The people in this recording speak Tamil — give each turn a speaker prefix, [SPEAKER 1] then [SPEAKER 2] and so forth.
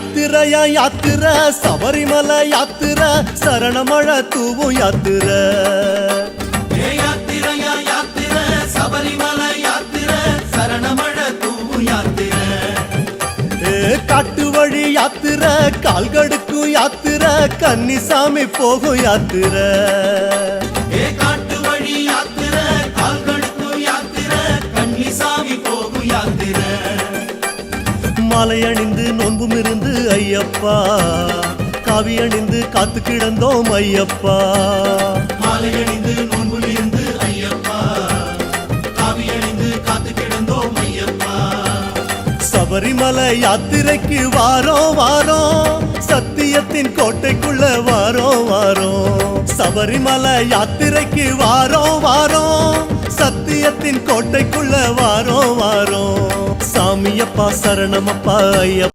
[SPEAKER 1] யாத்திரையா யாத்திர சபரிமலை யாத்திர சரணமழை தூவும் யாத்திர
[SPEAKER 2] யாத்திரையா யாத்திர சபரிமலை யாத்திர சரணமழை தூவும் யாத்திர
[SPEAKER 1] காட்டு வழி யாத்திர கால்கடுக்கும் யாத்திர கன்னிசாமி போகும் யாத்திர
[SPEAKER 2] காட்டு வழி யாத்திர கால்கடுக்கும் யாத்திர கன்னிசாமி போகும் யாத்திர
[SPEAKER 1] மாலை அணிந்து நோன்பும் இருந்து ஐயப்பா காவி அணிந்து காத்து கிடந்தோம் ஐயப்பா
[SPEAKER 2] மாலை அணிந்து நோன்பும் இருந்து ஐயப்பா காவி அணிந்து காத்து கிடந்தோம் ஐயப்பா
[SPEAKER 1] சபரிமலை யாத்திரைக்கு வாரோம் வாரோம் சத்தியத்தின் கோட்டைக்குள்ள வாரோம் வாரோம் சபரிமலை யாத்திரைக்கு வாரோம் வாரோம் சத்தியத்தின் கோட்டைக்குள்ள வாரோம் வாரோம் சாமியப்பா சரணமப்பா ஐயப்பா